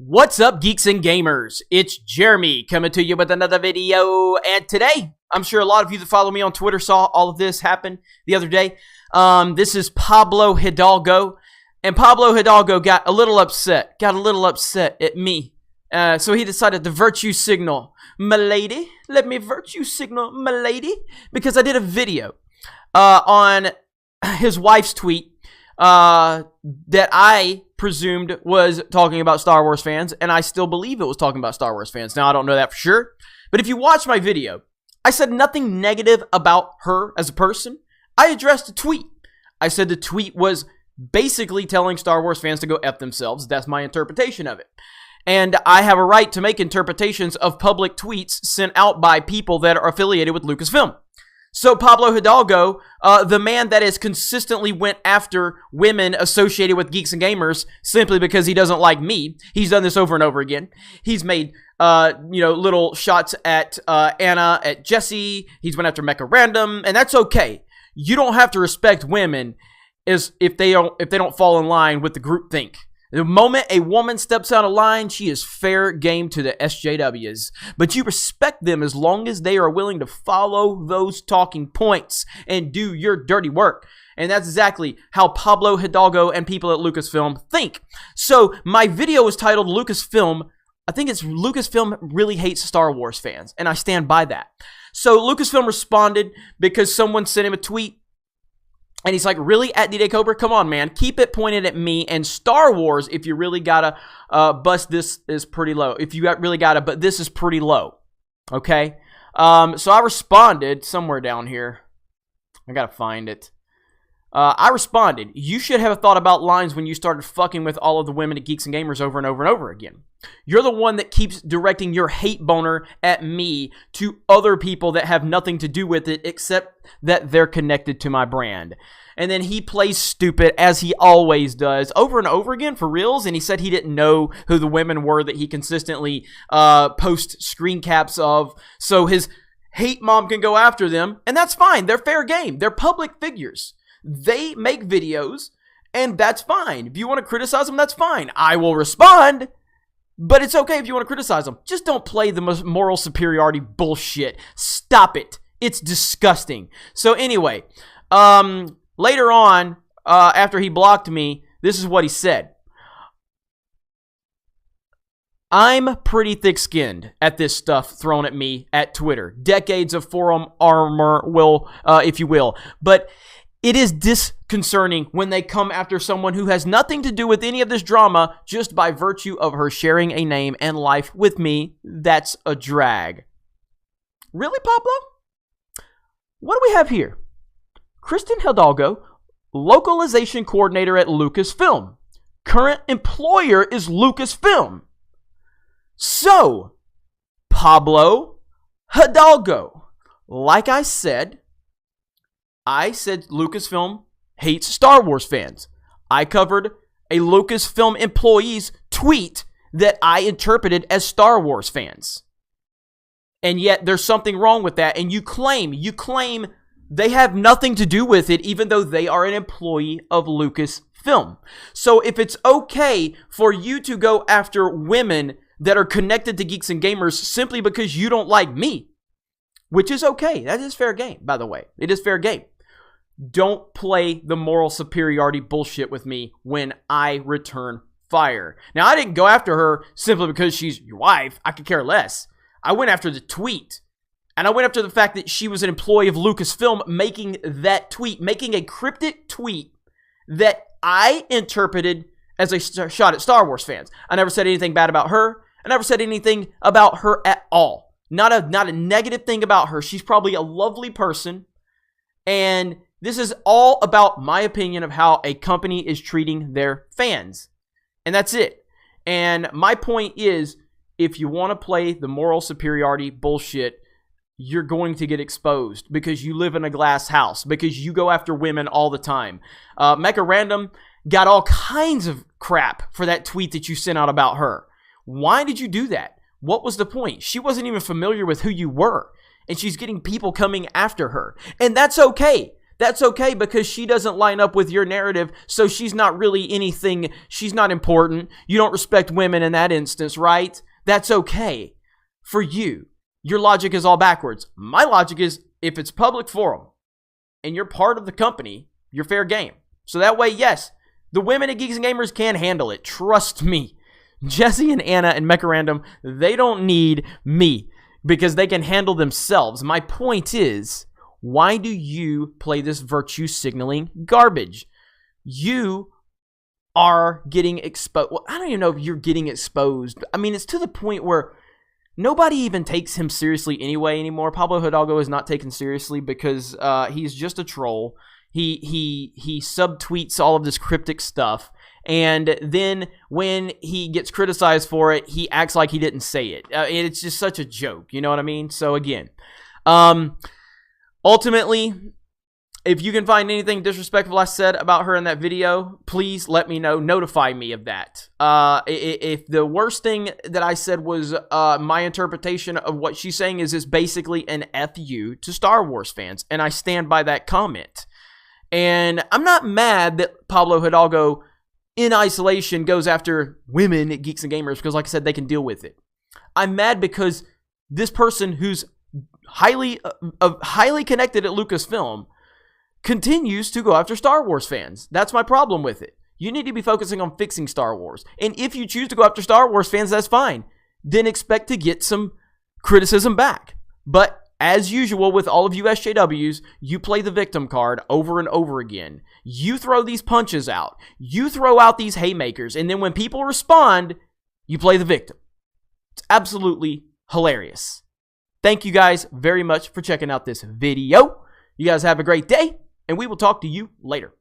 What's up, geeks and gamers? It's Jeremy coming to you with another video, and today, I'm sure a lot of you that follow me on Twitter saw all of this happen the other day. This is Pablo Hidalgo, and Pablo Hidalgo got a little upset at me. So he decided to virtue signal, "Milady, let me virtue signal, milady," because I did a video on his wife's tweet that I presumed was talking about Star Wars fans, and I still believe it was talking about Star Wars fans. Now, I don't know that for sure, but if you watch my video, I said nothing negative about her as a person. I addressed a tweet. I said the tweet was basically telling Star Wars fans to go F themselves. That's my interpretation of it. And I have a right to make interpretations of public tweets sent out by people that are affiliated with Lucasfilm. So Pablo Hidalgo, the man that has consistently went after women associated with Geeks and Gamers simply because he doesn't like me. He's done this over and over again. He's made, little shots at Anna, at Jesse. He's went after Mecha Random, and that's okay. You don't have to respect women if they don't fall in line with the groupthink. The moment a woman steps out of line, she is fair game to the SJWs. But you respect them as long as they are willing to follow those talking points and do your dirty work. And that's exactly how Pablo Hidalgo and people at Lucasfilm think. So my video is titled Lucasfilm. I think it's Lucasfilm really hates Star Wars fans, and I stand by that. So Lucasfilm responded because someone sent him a tweet. And he's like, really, at D-Day Cobra? Come on, man. Keep it pointed at me. And Star Wars, if you really gotta bust, this is pretty low. If you really gotta, but this is pretty low. Okay? So I responded somewhere down here. I gotta find it. I responded, you should have thought about lines when you started fucking with all of the women at Geeks and Gamers over and over and over again. You're the one that keeps directing your hate boner at me to other people that have nothing to do with it except that they're connected to my brand. And then he plays stupid, as he always does, over and over again for reals. And he said he didn't know who the women were that he consistently posts screen caps of, so his hate mom can go after them. And that's fine. They're fair game. They're public figures. They make videos, and that's fine. If you want to criticize them, that's fine. I will respond, but it's okay if you want to criticize them. Just don't play the moral superiority bullshit. Stop it. It's disgusting. So anyway, later on, after he blocked me, this is what he said. I'm pretty thick-skinned at this stuff thrown at me at Twitter. Decades of forum armor, if you will. But it is disconcerting when they come after someone who has nothing to do with any of this drama just by virtue of her sharing a name and life with me. That's a drag. Really, Pablo? What do we have here? Kristen Hidalgo, localization coordinator at Lucasfilm. Current employer is Lucasfilm. So, Pablo Hidalgo, like I said Lucasfilm hates Star Wars fans. I covered a Lucasfilm employee's tweet that I interpreted as Star Wars fans. And yet there's something wrong with that, and you claim they have nothing to do with it even though they are an employee of Lucasfilm. So if it's okay for you to go after women that are connected to Geeks and Gamers simply because you don't like me, which is okay. That is fair game, by the way. It is fair game. Don't play the moral superiority bullshit with me when I return fire. Now, I didn't go after her simply because she's your wife. I could care less. I went after the tweet. And I went after the fact that she was an employee of Lucasfilm making that tweet, making a cryptic tweet that I interpreted as a shot at Star Wars fans. I never said anything bad about her. I never said anything about her at all. Not a negative thing about her. She's probably a lovely person. And this is all about my opinion of how a company is treating their fans. And that's it. And my point is, if you want to play the moral superiority bullshit, you're going to get exposed because you live in a glass house, because you go after women all the time. Mecha Random got all kinds of crap for that tweet that you sent out about her. Why did you do that? What was the point? She wasn't even familiar with who you were, and she's getting people coming after her. And that's okay. That's okay because she doesn't line up with your narrative, so she's not really anything. She's not important. You don't respect women in that instance, right? That's okay for you. Your logic is all backwards. My logic is if it's public forum and you're part of the company, you're fair game. So that way, yes, the women at Geeks and Gamers can handle it. Trust me. Jesse and Anna and Mecha Random, they don't need me because they can handle themselves. My point is, why do you play this virtue signaling garbage? You are getting exposed. Well, I don't even know if you're getting exposed. I mean, it's to the point where nobody even takes him seriously anymore. Pablo Hidalgo is not taken seriously because he's just a troll. He subtweets all of this cryptic stuff. And then when he gets criticized for it, he acts like he didn't say it. It's just such a joke. You know what I mean? So again, ultimately, if you can find anything disrespectful I said about her in that video, please let me know. Notify me of that. If the worst thing that I said was my interpretation of what she's saying is basically an FU to Star Wars fans, and I stand by that comment. And I'm not mad that Pablo Hidalgo in isolation goes after women at Geeks and Gamers because, like I said, they can deal with it. I'm mad because this person who's highly connected at Lucasfilm continues to go after Star Wars fans. That's my problem with it. You need to be focusing on fixing Star Wars. And if you choose to go after Star Wars fans, that's fine. Then expect to get some criticism back. But as usual with all of you SJWs, you play the victim card over and over again. You throw these punches out. You throw out these haymakers. And then when people respond, you play the victim. It's absolutely hilarious. Thank you guys very much for checking out this video. You guys have a great day, and we will talk to you later.